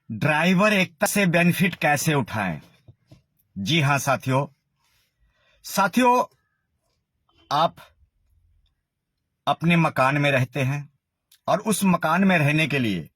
Driver एकता से benefit कैसे उठाएं? जी हां साथियों, आप अपने मकान में रहते हैं और उस मकान में रहने के लिए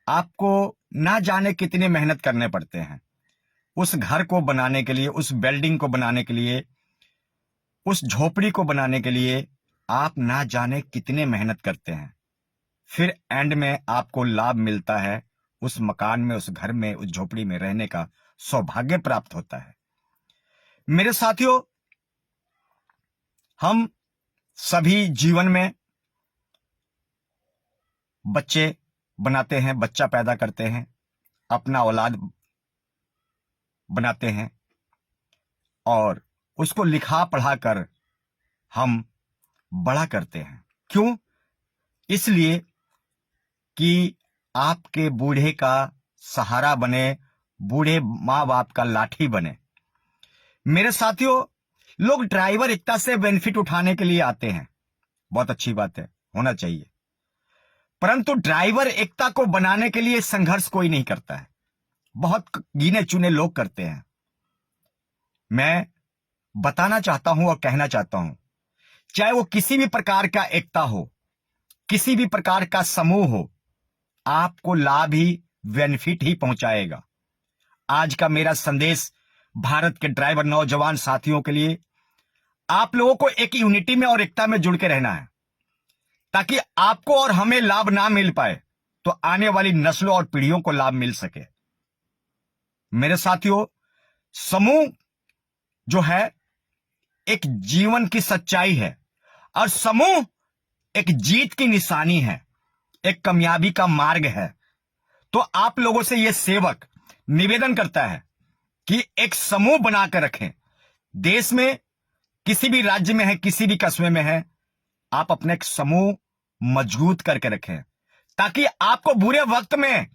आपको ना जाने कितनी मेहनत करने पड़ते हैं। उस घर को बनाने के लिए, उस बिल्डिंग को बनाने के लिए, उस झोपड़ी को बनाने के लिए आप ना जाने कितने मेहनत करते हैं। फिर एंड में आपको लाभ मिलता है, उस मकान में, उस घर में, उस झोपड़ी में रहने का सौभाग्य प्राप्त होता है। मेरे साथियों, हम सभी जीवन में बच्चे बनाते हैं, बच्चा पैदा करते हैं, अपना औलाद बनाते हैं और उसको लिखा पढ़ा कर हम बड़ा करते हैं। क्यों? इसलिए कि आपके बूढ़े का सहारा बने, बूढ़े माँ बाप का लाठी बने। मेरे साथियों, लोग ड्राइवर एकता से बेनिफिट उठाने के लिए आते हैं, बहुत अच्छी बात है, होना चाहिए। परंतु ड्राइवर एकता को बनाने के लिए संघर्ष कोई नहीं करता है, बहुत गिने चुने लोग करते हैं। मैं बताना चाहता हूं और कहना चाहता हूं, चाहे वो किसी भी प्रकार का एकता हो, किसी भी प्रकार का समूह हो, आपको लाभ ही, बेनिफिट ही पहुंचाएगा। आज का मेरा संदेश भारत के ड्राइवर नौजवान साथियों के लिए, आप लोगों को एक यूनिटी में और एकता में जुड़ के रहना है, ताकि आपको और हमें लाभ ना मिल पाए तो आने वाली नस्लों और पीढ़ियों को लाभ मिल सके। मेरे साथियों, समूह जो है एक जीवन की सच्चाई है और समूह एक जीत की निशानी है, एक कामयाबी का मार्ग है। तो आप लोगों से यह सेवक निवेदन करता है कि एक समूह बनाकर रखें। देश में किसी भी राज्य में है, किसी भी कस्बे में है, आप अपने एक समूह मजबूत करके रखें, ताकि आपको बुरे वक्त में,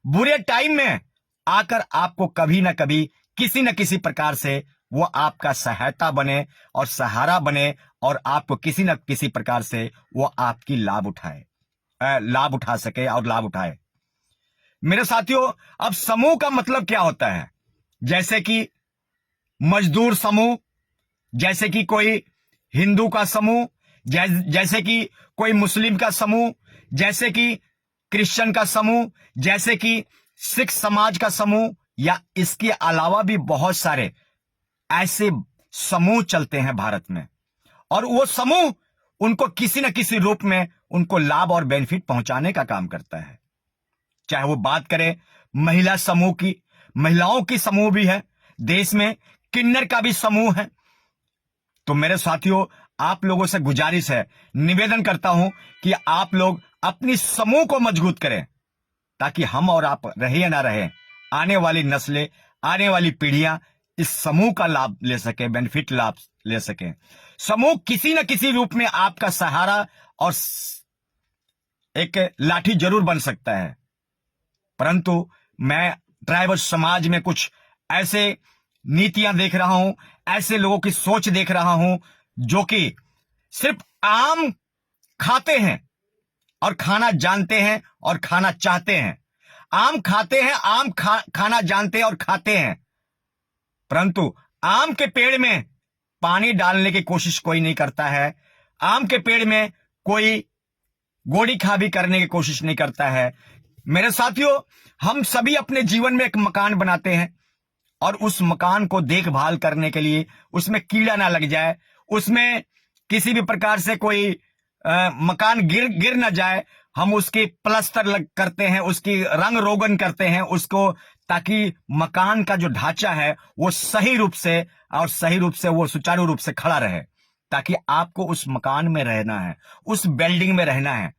बुरे टाइम में आकर आपको कभी ना कभी किसी न किसी प्रकार से वो आपका सहायता बने और सहारा बने और आपको किसी न किसी प्रकार से वो आपकी लाभ उठा सके और लाभ उठाए। मेरे साथियों, अब समूह का मतलब क्या होता है? जैसे कि मजदूर समूह, जैसे कि कोई हिंदू का समूह, जैसे कि कोई मुस्लिम का समूह, जैसे कि क्रिश्चियन का समूह, जैसे कि सिख समाज का समूह, या इसके अलावा भी बहुत सारे ऐसे समूह चलते हैं भारत में। और वो समूह उनको किसी न किसी रूप में उनको लाभ और बेनिफिट पहुंचाने का काम करता है। चाहे वो बात करें महिला समूह की, महिलाओं की समूह भी है, देश में किन्नर का भी समूह है। तो मेरे साथियों, आप लोगों से गुजारिश है, निवेदन करता हूं कि आप लोग अपनी समूह को मजबूत करें, ताकि हम और आप रहे या ना रहे, आने वाली नस्लें, आने वाली पीढ़ियां इस समूह का लाभ ले सके, बेनिफिट लाभ ले सके। समूह किसी न किसी रूप में आपका सहारा और एक लाठी जरूर बन सकता है। परंतु मैं ड्राइवर समाज में कुछ ऐसे नीतियां देख रहा हूं, ऐसे लोगों की सोच देख रहा हूं जो कि सिर्फ आम खाते हैं और खाना जानते हैं और खाना चाहते हैं। आम खाते हैं, खाना जानते हैं और खाते हैं, परंतु आम के पेड़ में पानी डालने की कोशिश कोई नहीं करता है। आम के पेड़ में कोई गोड़ी खाबी करने की कोशिश नहीं करता है। मेरे साथियों, हम सभी अपने जीवन में एक मकान बनाते हैं और उस मकान को देखभाल करने के लिए उसमें कीड़ा ना लग जाए, उसमें किसी भी प्रकार से कोई मकान गिर ना जाए, हम उसकी प्लास्टर करते हैं, उसकी रंग रोगन करते हैं उसको, ताकि मकान का जो ढांचा है वो सही रूप से वो सुचारू रूप से खड़ा रहे, ताकि आपको उस मकान में रहना है, उस बिल्डिंग में रहना है।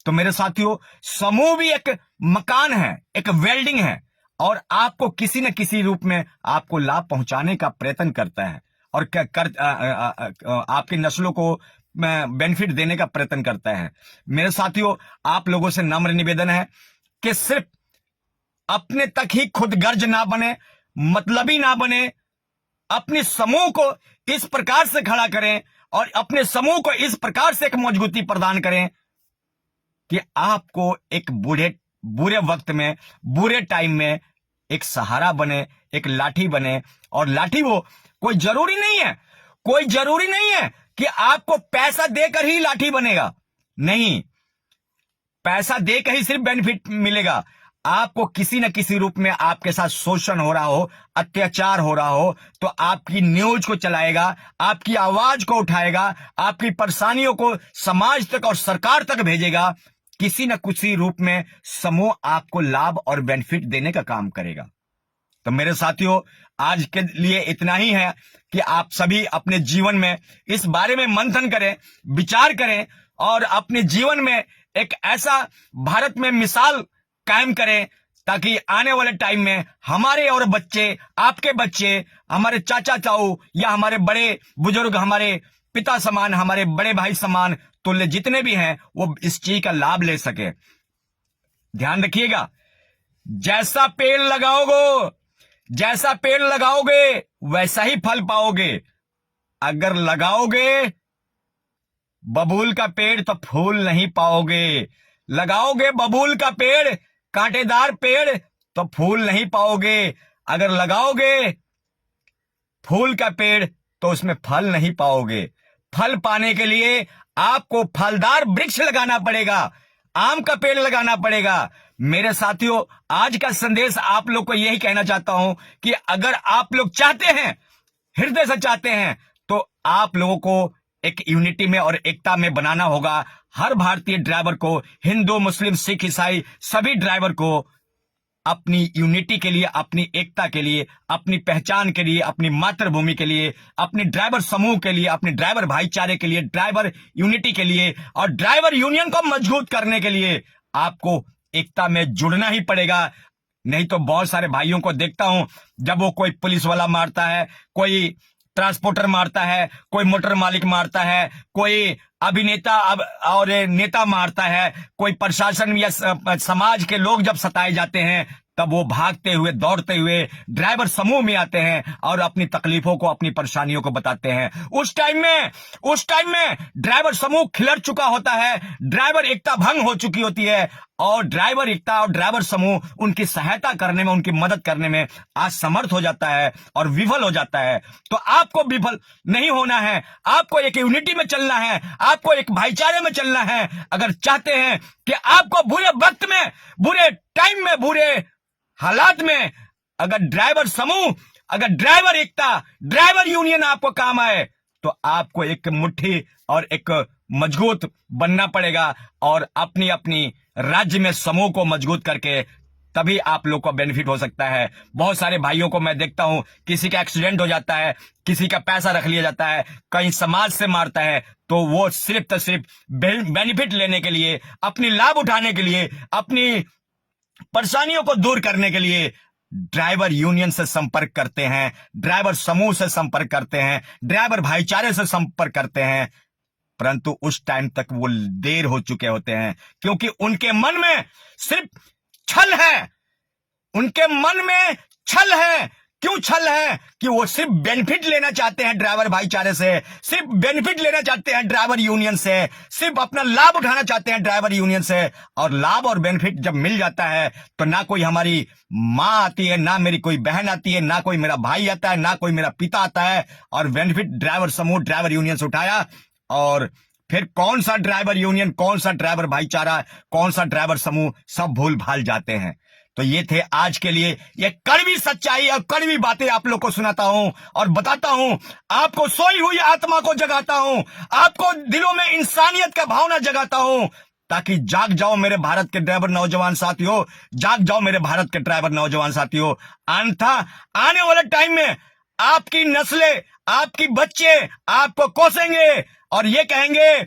तो मेरे साथियों, समूह भी एक मकान है, एक बिल्डिंग है, और आपको किसी न किसी रूप में आपको लाभ पहुंचाने का प्रयत्न करता है और आपकी नस्लों को बेनिफिट देने का प्रयत्न करता है। मेरे साथियों, आप लोगों से नम्र निवेदन है कि सिर्फ अपने तक ही खुद गर्ज ना बने, मतलबी ना बने, अपने समूह को इस प्रकार से खड़ा करें और अपने समूह को इस प्रकार से एक मजबूती प्रदान करें कि आपको एक बूढ़े बुरे वक्त में, बुरे टाइम में एक सहारा बने, एक लाठी बने। और लाठी वो कोई जरूरी नहीं है, कोई जरूरी नहीं है कि आपको पैसा देकर ही लाठी बनेगा। नहीं, पैसा देकर ही सिर्फ बेनिफिट मिलेगा। आपको किसी न किसी रूप में आपके साथ शोषण हो रहा हो, अत्याचार हो रहा हो, तो आपकी न्यूज को चलाएगा, आपकी आवाज को उठाएगा, आपकी परेशानियों को समाज तक और सरकार तक भेजेगा। किसी न किसी रूप में समूह आपको लाभ और बेनिफिट देने का काम करेगा। तो मेरे साथियों, आज के लिए इतना ही है कि आप सभी अपने जीवन में इस बारे में मंथन करें, विचार करें और अपने जीवन में एक ऐसा भारत में मिसाल कायम करें ताकि आने वाले टाइम में हमारे और बच्चे, आपके बच्चे, हमारे चाचा ताऊ या हमारे बड़े बुजुर्ग, हमारे पिता समान, हमारे बड़े भाई समान तुल्य जितने भी हैं, वो इस चीज का लाभ ले सके। ध्यान रखिएगा, जैसा पेड़ लगाओगे, जैसा पेड़ लगाओगे वैसा ही फल पाओगे। अगर लगाओगे बबूल का पेड़ तो फूल नहीं पाओगे, लगाओगे बबूल का पेड़, कांटेदार पेड़, तो फूल नहीं पाओगे। अगर लगाओगे फूल का पेड़ तो उसमें फल नहीं पाओगे। फल पाने के लिए आपको फलदार वृक्ष लगाना पड़ेगा, आम का पेड़ लगाना पड़ेगा। मेरे साथियों, आज का संदेश आप लोग को यही कहना चाहता हूं कि अगर आप लोग चाहते हैं, हृदय से चाहते हैं, तो आप लोगों को एक यूनिटी में और एकता में बनाना होगा। हर भारतीय ड्राइवर को, हिंदू, मुस्लिम, सिख, ईसाई, सभी ड्राइवर को अपनी यूनिटी के लिए, अपनी एकता के लिए, अपनी पहचान के लिए, अपनी मातृभूमि के लिए, अपनी ड्राइवर समूह के लिए, अपने ड्राइवर भाईचारे के लिए, ड्राइवर यूनिटी के लिए और ड्राइवर यूनियन को मजबूत करने के लिए आपको एकता में जुड़ना ही पड़ेगा। नहीं तो बहुत सारे भाइयों को देखता हूं, जब वो कोई पुलिस वाला मारता है, कोई ट्रांसपोर्टर मारता है, कोई मोटर मालिक मारता है, कोई अभिनेता और नेता मारता है, कोई प्रशासन या समाज के लोग जब सताए जाते हैं, तब वो भागते हुए, दौड़ते हुए ड्राइवर समूह में आते हैं और अपनी तकलीफों को, अपनी परेशानियों को बताते हैं। उस टाइम में ड्राइवर समूह खिलर चुका होता है, ड्राइवर एकता भंग हो चुकी होती है और ड्राइवर एकता और ड्राइवर समूह उनकी सहायता करने में, उनकी मदद करने में असमर्थ हो जाता है और विफल हो जाता है। तो आपको विफल नहीं होना है, आपको एक यूनिटी में चलना है, आपको एक भाईचारे में चलना है। अगर चाहते हैं कि आपको बुरे वक्त में, बुरे टाइम में, बुरे हालात में अगर ड्राइवर समूह, अगर ड्राइवर एकता, ड्राइवर यूनियन आपको काम आए, तो आपको एक मुट्ठी और एक मजबूत बनना पड़ेगा और अपनी अपनी राज्य में समूह को मजबूत करके तभी आप लोग को बेनिफिट हो सकता है। बहुत सारे भाइयों को मैं देखता हूं, किसी का एक्सीडेंट हो जाता है, किसी का पैसा रख लिया जाता है, कहीं समाज से मारता है, तो वो सिर्फ तो सिर्फ बेनिफिट लेने के लिए, अपनी लाभ उठाने के लिए, अपनी परेशानियों को दूर करने के लिए ड्राइवर यूनियन से संपर्क करते हैं, ड्राइवर समूह से संपर्क करते हैं, ड्राइवर भाईचारे से संपर्क करते हैं। परंतु उस टाइम तक वो देर हो चुके होते हैं, क्योंकि उनके मन में सिर्फ छल है, उनके मन में छल है। क्यों छल है? कि वो सिर्फ बेनिफिट लेना चाहते हैं ड्राइवर भाईचारे से, सिर्फ बेनिफिट लेना चाहते हैं ड्राइवर यूनियन से, सिर्फ अपना लाभ उठाना चाहते हैं ड्राइवर यूनियन से। और लाभ और बेनिफिट जब मिल जाता है तो ना कोई हमारी माँ आती है, ना मेरी कोई बहन आती है, ना कोई मेरा भाई आता है, ना कोई मेरा पिता आता है, और बेनिफिट ड्राइवर समूह, ड्राइवर यूनियन से उठाया। और फिर कौन सा ड्राइवर यूनियन, कौन सा ड्राइवर भाईचारा, कौन सा ड्राइवर समूह, सब भूल भाल जाते हैं। तो ये थे आज के लिए ये कड़वी सच्चाई और कड़वी बातें आप लोग को सुनाता हूं और बताता हूं, आपको सोई हुई आत्मा को जगाता हूं, आपको दिलों में इंसानियत का भावना जगाता हूं, ताकि जाग जाओ मेरे भारत के ड्राइवर नौजवान साथियों, जाग जाओ मेरे भारत के ड्राइवर नौजवान साथियों। अन्यथा आने वाले टाइम में आपकी नस्लें, आपकी बच्चे आपको कोसेंगे और ये कहेंगे,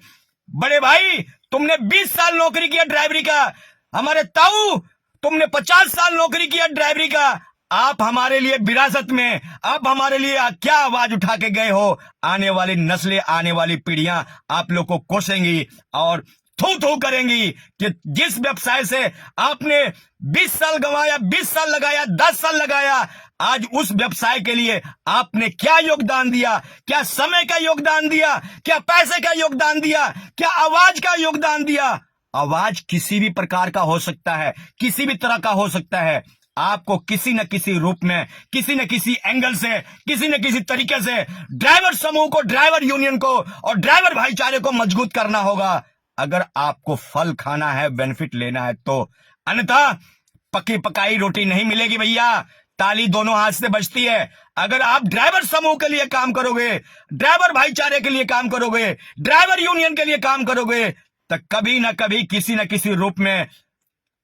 बड़े भाई तुमने 20 साल नौकरी किया ड्राइवरी का, हमारे ताऊ तुमने 50 साल नौकरी किया ड्राइवरी का, आप हमारे लिए विरासत में, आप हमारे लिए क्या आवाज उठा के गए हो। आने वाली नस्लें, आने वाली पीढ़ियां आप लोग को कोसेंगी और थू थू करेंगी कि जिस व्यवसाय से आपने 20 साल गंवाया, 20 साल लगाया, 10 साल लगाया, आज उस व्यवसाय के लिए आपने क्या योगदान दिया, क्या समय का योगदान दिया, क्या पैसे का योगदान दिया, क्या आवाज का योगदान दिया। आवाज किसी भी प्रकार का हो सकता है, किसी भी तरह का हो सकता है। आपको किसी न किसी रूप में, किसी न किसी एंगल से, किसी न किसी तरीके से ड्राइवर समूह को, ड्राइवर यूनियन को और ड्राइवर भाईचारे को मजबूत करना होगा अगर आपको फल खाना है, बेनिफिट लेना है तो। अन्यथा पकी पकाई रोटी नहीं मिलेगी भैया। ताली दोनों हाथ से बजती है। अगर आप ड्राइवर समूह के लिए काम करोगे, ड्राइवर भाईचारे के लिए काम करोगे, ड्राइवर यूनियन के लिए काम करोगे, तो कभी ना कभी किसी न किसी रूप में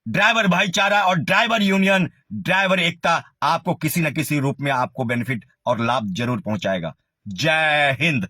ड्राइवर भाईचारा और ड्राइवर यूनियन, ड्राइवर एकता आपको किसी न किसी रूप में आपको बेनिफिट और लाभ जरूर पहुंचाएगा। जय हिंद।